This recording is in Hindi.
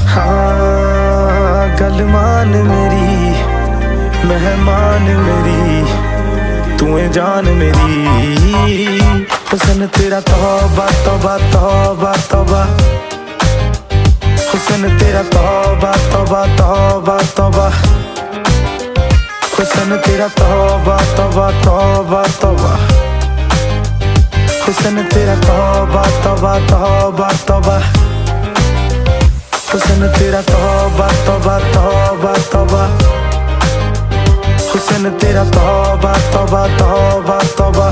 हाँ गल मान मेरी मेहमान मेरी तू है जान मेरी। हुस्न तेरा तौबा तौबा तौबा तौबा, हुस्न तेरा तौबा तौबा तौबा तौबा, हुस्न तेरा तौबा तौबा तौबा तौबा, हुस्न तेरा तौबा तौबा तौबा तौबा, हुस्न तेरा तौबा तौबा तौबा तौबा, हुस्न तेरा तौबा तौबा तौबा तौबा।